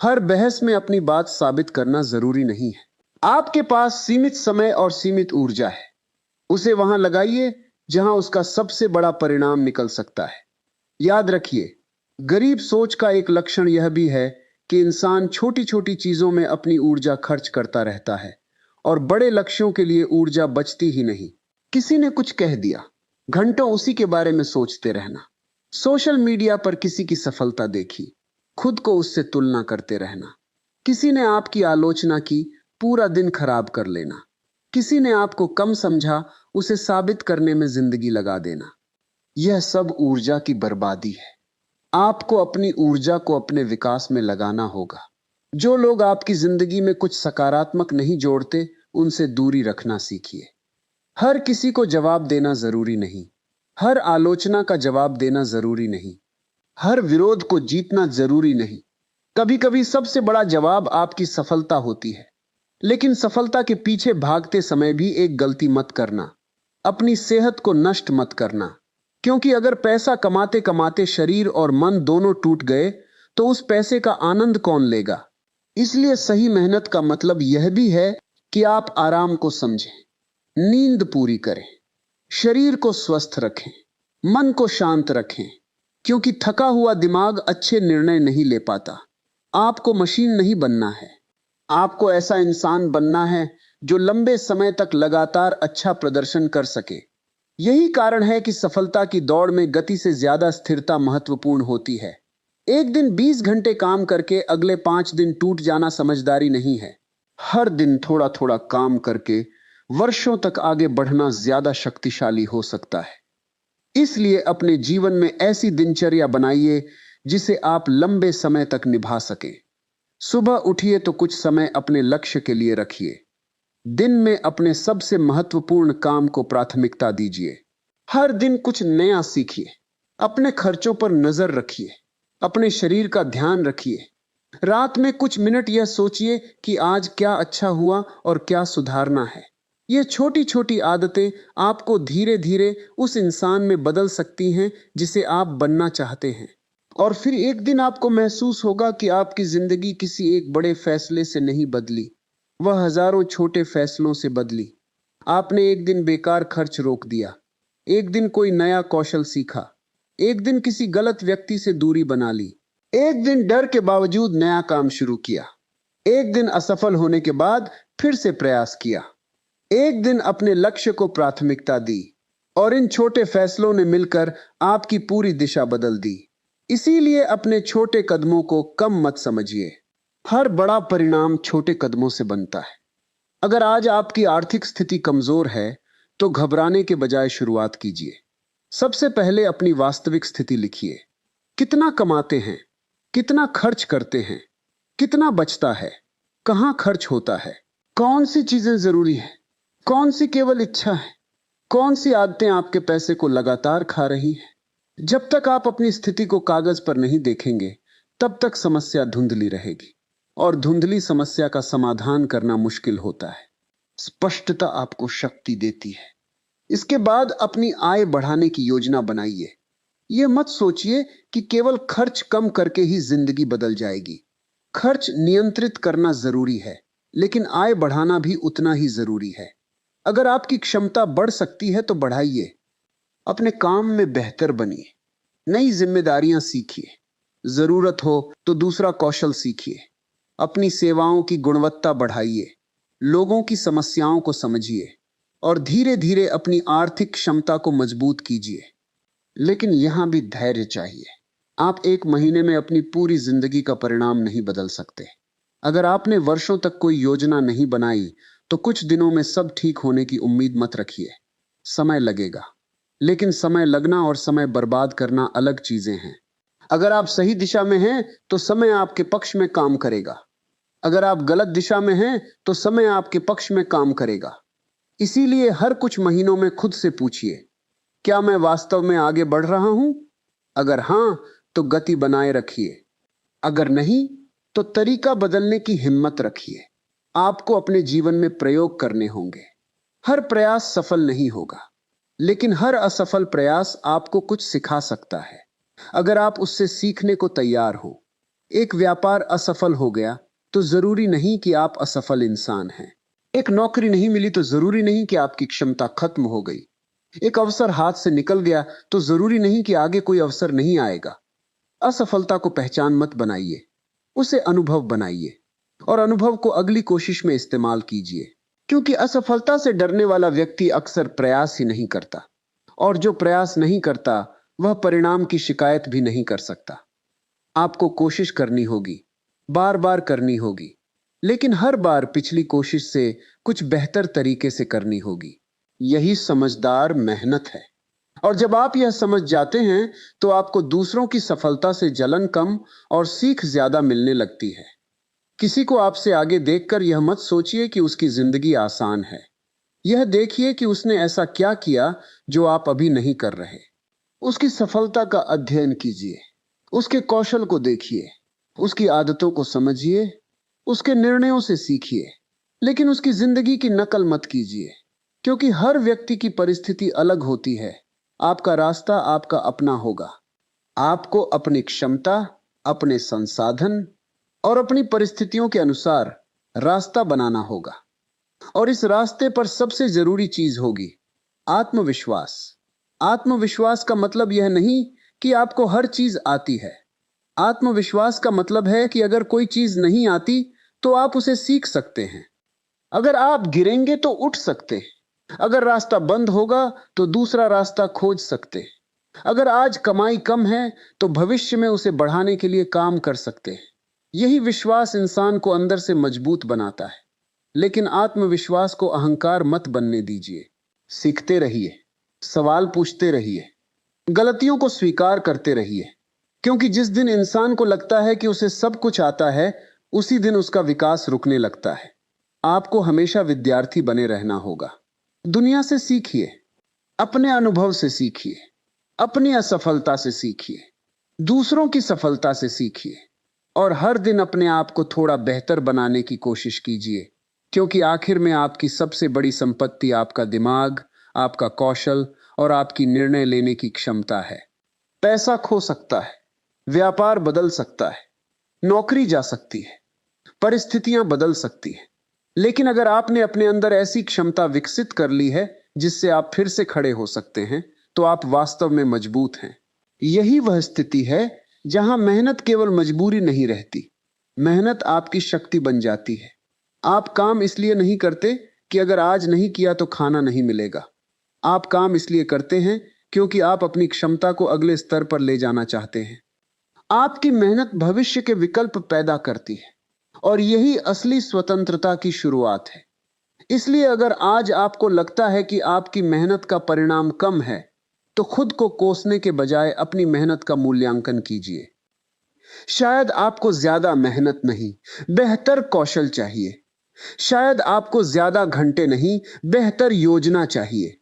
हर बहस में अपनी बात साबित करना जरूरी नहीं है। आपके पास सीमित समय और सीमित ऊर्जा है। उसे वहां लगाइए जहां उसका सबसे बड़ा परिणाम निकल सकता है। याद रखिए, गरीब सोच का एक लक्षण यह भी है कि इंसान छोटी छोटी चीजों में अपनी ऊर्जा खर्च करता रहता है और बड़े लक्ष्यों के लिए ऊर्जा बचती ही नहीं। किसी ने कुछ कह दिया, घंटों उसी के बारे में सोचते रहना। सोशल मीडिया पर किसी की सफलता देखी, खुद को उससे तुलना करते रहना। किसी ने आपकी आलोचना की, पूरा दिन खराब कर लेना। किसी ने आपको कम समझा, उसे साबित करने में जिंदगी लगा देना। यह सब ऊर्जा की बर्बादी है। आपको अपनी ऊर्जा को अपने विकास में लगाना होगा। जो लोग आपकी जिंदगी में कुछ सकारात्मक नहीं जोड़ते, उनसे दूरी रखना सीखिए। हर किसी को जवाब देना जरूरी नहीं। हर आलोचना का जवाब देना जरूरी नहीं। हर विरोध को जीतना जरूरी नहीं। कभी कभी सबसे बड़ा जवाब आपकी सफलता होती है। लेकिन सफलता के पीछे भागते समय भी एक गलती मत करना। अपनी सेहत को नष्ट मत करना। क्योंकि अगर पैसा कमाते कमाते शरीर और मन दोनों टूट गए, तो उस पैसे का आनंद कौन लेगा? इसलिए सही मेहनत का मतलब यह भी है कि आप आराम को समझें, नींद पूरी करें, शरीर को स्वस्थ रखें, मन को शांत रखें। क्योंकि थका हुआ दिमाग अच्छे निर्णय नहीं ले पाता। आपको मशीन नहीं बनना है। आपको ऐसा इंसान बनना है जो लंबे समय तक लगातार अच्छा प्रदर्शन कर सके। यही कारण है कि सफलता की दौड़ में गति से ज्यादा स्थिरता महत्वपूर्ण होती है। एक दिन 20 घंटे काम करके अगले 5 दिन टूट जाना समझदारी नहीं है। हर दिन थोड़ा थोड़ा काम करके वर्षों तक आगे बढ़ना ज्यादा शक्तिशाली हो सकता है। इसलिए अपने जीवन में ऐसी दिनचर्या बनाइए जिसे आप लंबे समय तक निभा सकें। सुबह उठिए तो कुछ समय अपने लक्ष्य के लिए रखिए। दिन में अपने सबसे महत्वपूर्ण काम को प्राथमिकता दीजिए। हर दिन कुछ नया सीखिए। अपने खर्चों पर नजर रखिए। अपने शरीर का ध्यान रखिए। रात में कुछ मिनट यह सोचिए कि आज क्या अच्छा हुआ और क्या सुधारना है। ये छोटी छोटी आदतें आपको धीरे धीरे उस इंसान में बदल सकती हैं जिसे आप बनना चाहते हैं। और फिर एक दिन आपको महसूस होगा कि आपकी जिंदगी किसी एक बड़े फैसले से नहीं बदली, वह हजारों छोटे फैसलों से बदली। आपने एक दिन बेकार खर्च रोक दिया, एक दिन कोई नया कौशल सीखा, एक दिन किसी गलत व्यक्ति से दूरी बना ली, एक दिन डर के बावजूद नया काम शुरू किया, एक दिन असफल होने के बाद फिर से प्रयास किया, एक दिन अपने लक्ष्य को प्राथमिकता दी। और इन छोटे फैसलों ने मिलकर आपकी पूरी दिशा बदल दी। इसीलिए अपने छोटे कदमों को कम मत समझिए। हर बड़ा परिणाम छोटे कदमों से बनता है। अगर आज आपकी आर्थिक स्थिति कमजोर है, तो घबराने के बजाय शुरुआत कीजिए। सबसे पहले अपनी वास्तविक स्थिति लिखिए। कितना कमाते हैं? कितना खर्च करते हैं? कितना बचता है? कहां खर्च होता है? कौन सी चीजें जरूरी है? कौन सी केवल इच्छा है? कौन सी आदतें आपके पैसे को लगातार खा रही हैं? जब तक आप अपनी स्थिति को कागज पर नहीं देखेंगे, तब तक समस्या धुंधली रहेगी। और धुंधली समस्या का समाधान करना मुश्किल होता है। स्पष्टता आपको शक्ति देती है। इसके बाद अपनी आय बढ़ाने की योजना बनाइए। यह मत सोचिए कि केवल खर्च कम करके ही जिंदगी बदल जाएगी। खर्च नियंत्रित करना जरूरी है, लेकिन आय बढ़ाना भी उतना ही जरूरी है। अगर आपकी क्षमता बढ़ सकती है तो बढ़ाइए। अपने काम में बेहतर बनिए। नई जिम्मेदारियां सीखिए। जरूरत हो तो दूसरा कौशल सीखिए। अपनी सेवाओं की गुणवत्ता बढ़ाइए। लोगों की समस्याओं को समझिए और धीरे धीरे अपनी आर्थिक क्षमता को मजबूत कीजिए। लेकिन यहां भी धैर्य चाहिए। आप एक महीने में अपनी पूरी जिंदगी का परिणाम नहीं बदल सकते। अगर आपने वर्षों तक कोई योजना नहीं बनाई, तो कुछ दिनों में सब ठीक होने की उम्मीद मत रखिए। समय लगेगा। लेकिन समय लगना और समय बर्बाद करना अलग चीजें हैं। अगर आप सही दिशा में हैं, तो समय आपके पक्ष में काम करेगा। अगर आप गलत दिशा में हैं, तो समय आपके पक्ष में काम करेगा। इसीलिए हर कुछ महीनों में खुद से पूछिए, क्या मैं वास्तव में आगे बढ़ रहा हूं? अगर हां, तो गति बनाए रखिए। अगर नहीं, तो तरीका बदलने की हिम्मत रखिए। आपको अपने जीवन में प्रयोग करने होंगे। हर प्रयास सफल नहीं होगा, लेकिन हर असफल प्रयास आपको कुछ सिखा सकता है, अगर आप उससे सीखने को तैयार हो। एक व्यापार असफल हो गया तो जरूरी नहीं कि आप असफल इंसान हैं। एक नौकरी नहीं मिली तो जरूरी नहीं कि आपकी क्षमता खत्म हो गई। एक अवसर हाथ से निकल गया तो जरूरी नहीं कि आगे कोई अवसर नहीं आएगा। असफलता को पहचान मत बनाइए, उसे अनुभव बनाइए और अनुभव को अगली कोशिश में इस्तेमाल कीजिए। क्योंकि असफलता से डरने वाला व्यक्ति अक्सर प्रयास ही नहीं करता, और जो प्रयास नहीं करता वह परिणाम की शिकायत भी नहीं कर सकता। आपको कोशिश करनी होगी, बार बार करनी होगी, लेकिन हर बार पिछली कोशिश से कुछ बेहतर तरीके से करनी होगी। यही समझदार मेहनत है। और जब आप यह समझ जाते हैं तो आपको दूसरों की सफलता से जलन कम और सीख ज्यादा मिलने लगती है। किसी को आपसे आगे देखकर यह मत सोचिए कि उसकी जिंदगी आसान है। यह देखिए कि उसने ऐसा क्या किया जो आप अभी नहीं कर रहे। उसकी सफलता का अध्ययन कीजिए, उसके कौशल को देखिए, उसकी आदतों को समझिए, उसके निर्णयों से सीखिए, लेकिन उसकी जिंदगी की नकल मत कीजिए, क्योंकि हर व्यक्ति की परिस्थिति अलग होती है। आपका रास्ता आपका अपना होगा। आपको अपनी क्षमता, अपने संसाधन और अपनी परिस्थितियों के अनुसार रास्ता बनाना होगा। और इस रास्ते पर सबसे जरूरी चीज होगी आत्मविश्वास। आत्मविश्वास का मतलब यह नहीं कि आपको हर चीज आती है। आत्मविश्वास का मतलब है कि अगर कोई चीज नहीं आती तो आप उसे सीख सकते हैं। अगर आप गिरेंगे तो उठ सकते हैं। अगर रास्ता बंद होगा तो दूसरा रास्ता खोज सकते हैं। अगर आज कमाई कम है तो भविष्य में उसे बढ़ाने के लिए काम कर सकते हैं। यही विश्वास इंसान को अंदर से मजबूत बनाता है। लेकिन आत्मविश्वास को अहंकार मत बनने दीजिए। सीखते रहिए, सवाल पूछते रहिए, गलतियों को स्वीकार करते रहिए, क्योंकि जिस दिन इंसान को लगता है कि उसे सब कुछ आता है, उसी दिन उसका विकास रुकने लगता है। आपको हमेशा विद्यार्थी बने रहना होगा। दुनिया से सीखिए, अपने अनुभव से सीखिए, अपनी असफलता से सीखिए, दूसरों की सफलता से सीखिए और हर दिन अपने आप को थोड़ा बेहतर बनाने की कोशिश कीजिए, क्योंकि आखिर में आपकी सबसे बड़ी संपत्ति आपका दिमाग, आपका कौशल और आपकी निर्णय लेने की क्षमता है। पैसा खो सकता है, व्यापार बदल सकता है, नौकरी जा सकती है, परिस्थितियां बदल सकती हैं, लेकिन अगर आपने अपने अंदर ऐसी क्षमता विकसित कर ली है जिससे आप फिर से खड़े हो सकते हैं, तो आप वास्तव में मजबूत हैं। यही वह स्थिति है जहां मेहनत केवल मजबूरी नहीं रहती, मेहनत आपकी शक्ति बन जाती है। आप काम इसलिए नहीं करते कि अगर आज नहीं किया तो खाना नहीं मिलेगा। आप काम इसलिए करते हैं क्योंकि आप अपनी क्षमता को अगले स्तर पर ले जाना चाहते हैं। आपकी मेहनत भविष्य के विकल्प पैदा करती है और यही असली स्वतंत्रता की शुरुआत है। इसलिए अगर आज आपको लगता है कि आपकी मेहनत का परिणाम कम है, तो खुद को कोसने के बजाय अपनी मेहनत का मूल्यांकन कीजिए। शायद आपको ज्यादा मेहनत नहीं, बेहतर कौशल चाहिए। शायद आपको ज्यादा घंटे नहीं, बेहतर योजना चाहिए।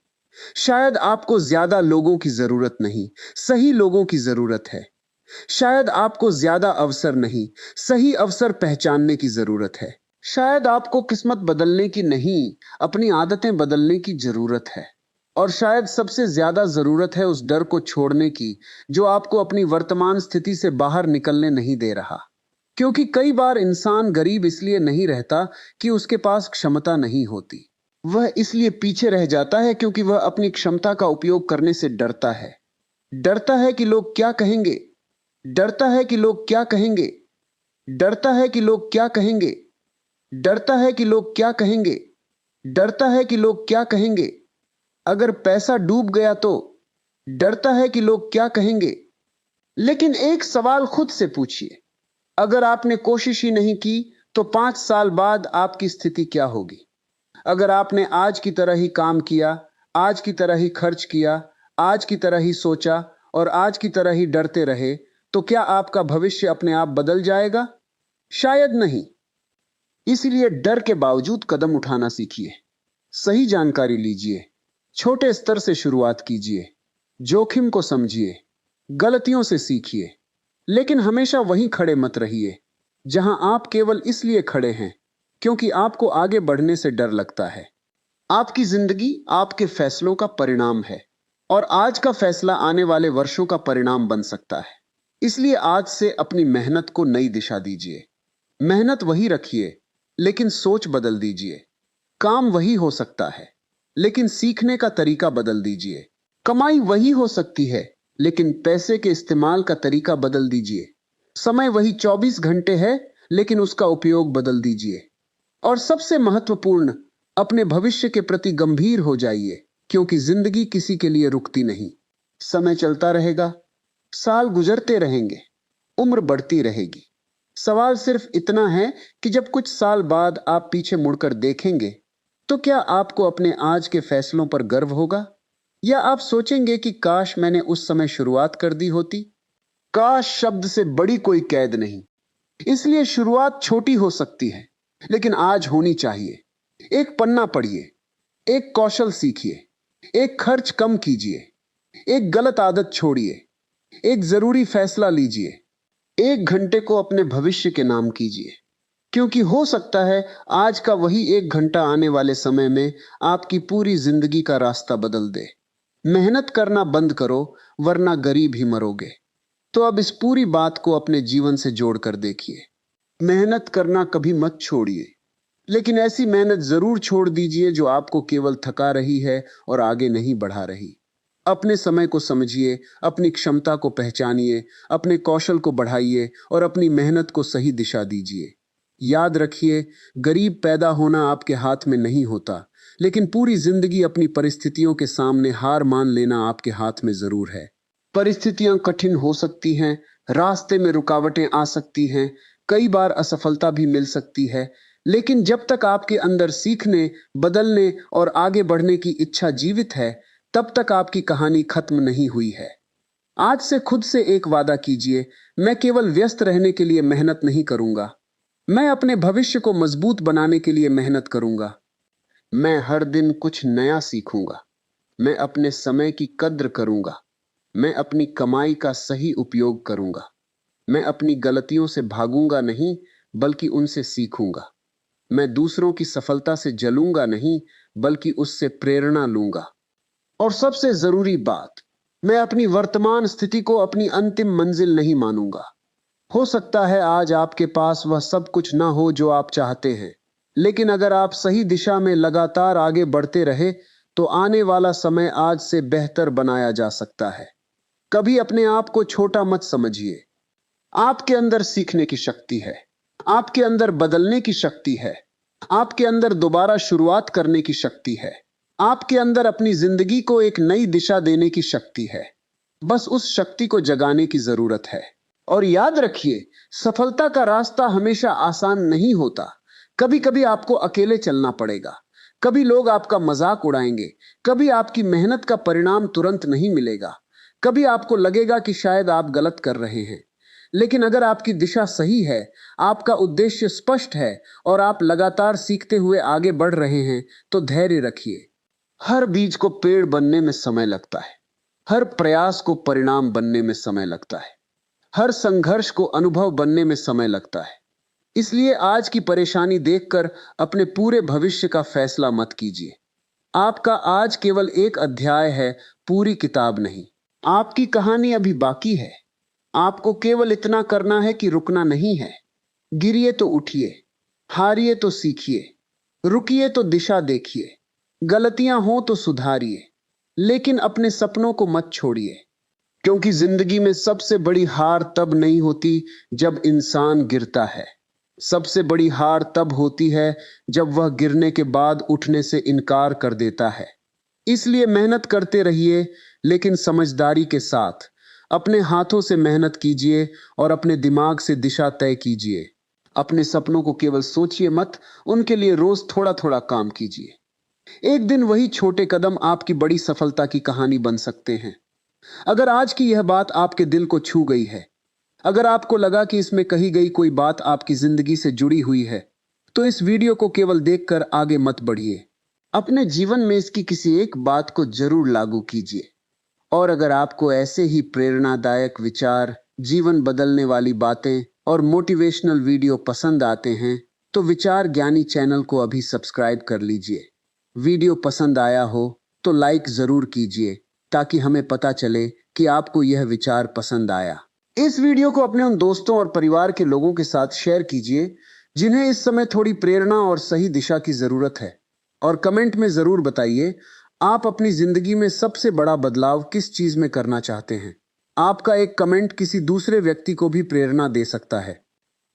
शायद आपको ज्यादा लोगों की जरूरत नहीं, सही लोगों की जरूरत है। शायद आपको ज्यादा अवसर नहीं, सही अवसर पहचानने की जरूरत है। शायद आपको किस्मत बदलने की नहीं, अपनी आदतें बदलने की जरूरत है। और शायद सबसे ज्यादा जरूरत है उस डर को छोड़ने की जो आपको अपनी वर्तमान स्थिति से बाहर निकलने नहीं दे रहा। क्योंकि कई बार इंसान गरीब इसलिए नहीं रहता कि उसके पास क्षमता नहीं होती। वह इसलिए पीछे रह जाता है क्योंकि वह अपनी क्षमता का उपयोग करने से डरता है। डरता है कि लोग क्या कहेंगे, डरता है कि लोग क्या कहेंगे, डरता है कि लोग क्या कहेंगे, डरता है कि लोग क्या कहेंगे, डरता है कि लोग क्या कहेंगे। अगर पैसा डूब गया तो डरता है कि लोग क्या कहेंगे। लेकिन एक सवाल खुद से पूछिए, अगर आपने कोशिश ही नहीं की तो 5 साल बाद आपकी स्थिति क्या होगी? अगर आपने आज की तरह ही काम किया, आज की तरह ही खर्च किया, आज की तरह ही सोचा और आज की तरह ही डरते रहे, तो क्या आपका भविष्य अपने आप बदल जाएगा? शायद नहीं। इसलिए डर के बावजूद कदम उठाना सीखिए। सही जानकारी लीजिए, छोटे स्तर से शुरुआत कीजिए, जोखिम को समझिए, गलतियों से सीखिए, लेकिन हमेशा वहीं खड़े मत रहिए जहां आप केवल इसलिए खड़े हैं क्योंकि आपको आगे बढ़ने से डर लगता है। आपकी जिंदगी आपके फैसलों का परिणाम है और आज का फैसला आने वाले वर्षों का परिणाम बन सकता है। इसलिए आज से अपनी मेहनत को नई दिशा दीजिए। मेहनत वही रखिए, लेकिन सोच बदल दीजिए। काम वही हो सकता है, लेकिन सीखने का तरीका बदल दीजिए। कमाई वही हो सकती है, लेकिन पैसे के इस्तेमाल का तरीका बदल दीजिए। समय वही 24 घंटे है, लेकिन उसका उपयोग बदल दीजिए। और सबसे महत्वपूर्ण, अपने भविष्य के प्रति गंभीर हो जाइए, क्योंकि जिंदगी किसी के लिए रुकती नहीं। समय चलता रहेगा, साल गुजरते रहेंगे, उम्र बढ़ती रहेगी। सवाल सिर्फ इतना है कि जब कुछ साल बाद आप पीछे मुड़कर देखेंगे, तो क्या आपको अपने आज के फैसलों पर गर्व होगा या आप सोचेंगे कि काश मैंने उस समय शुरुआत कर दी होती? काश शब्द से बड़ी कोई कैद नहीं, इसलिए शुरुआत छोटी हो सकती है, लेकिन आज होनी चाहिए। एक पन्ना पढ़िए, एक कौशल सीखिए, एक खर्च कम कीजिए, एक गलत आदत छोड़िए, एक जरूरी फैसला लीजिए, एक घंटे को अपने भविष्य के नाम कीजिए। क्योंकि हो सकता है आज का वही एक घंटा आने वाले समय में आपकी पूरी जिंदगी का रास्ता बदल दे। मेहनत करना बंद करो, वरना गरीब ही मरोगे। तो अब इस पूरी बात को अपने जीवन से जोड़कर देखिए। मेहनत करना कभी मत छोड़िए, लेकिन ऐसी मेहनत जरूर छोड़ दीजिए जो आपको केवल थका रही है और आगे नहीं बढ़ा रही। अपने समय को समझिए, अपनी क्षमता को पहचानिए, अपने कौशल को बढ़ाइए और अपनी मेहनत को सही दिशा दीजिए। याद रखिए, गरीब पैदा होना आपके हाथ में नहीं होता, लेकिन पूरी जिंदगी अपनी परिस्थितियों के सामने हार मान लेना आपके हाथ में जरूर है। परिस्थितियां कठिन हो सकती हैं, रास्ते में रुकावटें आ सकती हैं, कई बार असफलता भी मिल सकती है, लेकिन जब तक आपके अंदर सीखने, बदलने और आगे बढ़ने की इच्छा जीवित है, तब तक आपकी कहानी खत्म नहीं हुई है। आज से खुद से एक वादा कीजिए, मैं केवल व्यस्त रहने के लिए मेहनत नहीं करूंगा, मैं अपने भविष्य को मजबूत बनाने के लिए मेहनत करूंगा। मैं हर दिन कुछ नया सीखूंगा, मैं अपने समय की कद्र करूंगा, मैं अपनी कमाई का सही उपयोग करूंगा, मैं अपनी गलतियों से भागूंगा नहीं, बल्कि उनसे सीखूंगा। मैं दूसरों की सफलता से जलूंगा नहीं, बल्कि उससे प्रेरणा लूंगा। और सबसे जरूरी बात, मैं अपनी वर्तमान स्थिति को अपनी अंतिम मंजिल नहीं मानूंगा। हो सकता है आज आपके पास वह सब कुछ ना हो जो आप चाहते हैं, लेकिन अगर आप सही दिशा में लगातार आगे बढ़ते रहे, तो आने वाला समय आज से बेहतर बनाया जा सकता है। कभी अपने आप को छोटा मत समझिए। आपके अंदर सीखने की शक्ति है, आपके अंदर बदलने की शक्ति है, आपके अंदर दोबारा शुरुआत करने की शक्ति है, आपके अंदर अपनी जिंदगी को एक नई दिशा देने की शक्ति है। बस उस शक्ति को जगाने की जरूरत है। और याद रखिए, सफलता का रास्ता हमेशा आसान नहीं होता। कभी कभी आपको अकेले चलना पड़ेगा, कभी लोग आपका मजाक उड़ाएंगे, कभी आपकी मेहनत का परिणाम तुरंत नहीं मिलेगा, कभी आपको लगेगा कि शायद आप गलत कर रहे हैं। लेकिन अगर आपकी दिशा सही है, आपका उद्देश्य स्पष्ट है और आप लगातार सीखते हुए आगे बढ़ रहे हैं, तो धैर्य रखिए। हर बीज को पेड़ बनने में समय लगता है, हर प्रयास को परिणाम बनने में समय लगता है, हर संघर्ष को अनुभव बनने में समय लगता है। इसलिए आज की परेशानी देखकर अपने पूरे भविष्य का फैसला मत कीजिए। आपका आज केवल एक अध्याय है, पूरी किताब नहीं। आपकी कहानी अभी बाकी है। आपको केवल इतना करना है कि रुकना नहीं है। गिरिए तो उठिए, हारिए तो सीखिए, रुकिए तो दिशा देखिए, गलतियां हो तो सुधारिए, लेकिन अपने सपनों को मत छोड़िए। क्योंकि जिंदगी में सबसे बड़ी हार तब नहीं होती जब इंसान गिरता है। सबसे बड़ी हार तब होती है जब वह गिरने के बाद उठने से इनकार कर देता है। इसलिए मेहनत करते रहिए, लेकिन समझदारी के साथ। अपने हाथों से मेहनत कीजिए और अपने दिमाग से दिशा तय कीजिए। अपने सपनों को केवल सोचिए मत, उनके लिए रोज थोड़ा थोड़ा काम कीजिए। एक दिन वही छोटे कदम आपकी बड़ी सफलता की कहानी बन सकते हैं। अगर आज की यह बात आपके दिल को छू गई है, अगर आपको लगा कि इसमें कही गई कोई बात आपकी जिंदगी से जुड़ी हुई है, तो इस वीडियो को केवल देखकर आगे मत बढ़िए। अपने जीवन में इसकी किसी एक बात को जरूर लागू कीजिए। और अगर आपको ऐसे ही प्रेरणादायक विचार, जीवन बदलने वाली बातें और मोटिवेशनल वीडियो पसंद आते हैं, तो विचार ज्ञानी चैनल को अभी सब्सक्राइब कर लीजिए। वीडियो पसंद आया हो तो लाइक जरूर कीजिए, ताकि हमें पता चले कि आपको यह विचार पसंद आया। इस वीडियो को अपने उन दोस्तों और परिवार के लोगों के साथ शेयर कीजिए जिन्हें इस समय थोड़ी प्रेरणा और सही दिशा की जरूरत है। और कमेंट में जरूर बताइए, आप अपनी जिंदगी में सबसे बड़ा बदलाव किस चीज में करना चाहते हैं। आपका एक कमेंट किसी दूसरे व्यक्ति को भी प्रेरणा दे सकता है।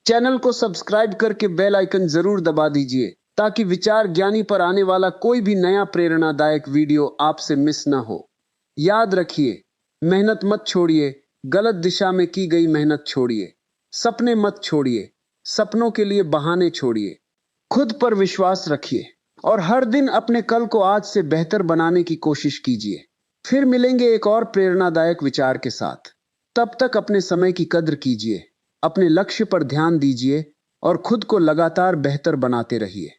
चैनल को सब्सक्राइब करके बेल आइकन जरूर दबा दीजिए, ताकि विचार ज्ञानी पर आने वाला कोई भी नया प्रेरणादायक वीडियो आपसे मिस ना हो। याद रखिए, मेहनत मत छोड़िए, गलत दिशा में की गई मेहनत छोड़िए, सपने मत छोड़िए, सपनों के लिए बहाने छोड़िए, खुद पर विश्वास रखिए और हर दिन अपने कल को आज से बेहतर बनाने की कोशिश कीजिए। फिर मिलेंगे एक और प्रेरणादायक विचार के साथ। तब तक अपने समय की कद्र कीजिए, अपने लक्ष्य पर ध्यान दीजिए और खुद को लगातार बेहतर बनाते रहिए।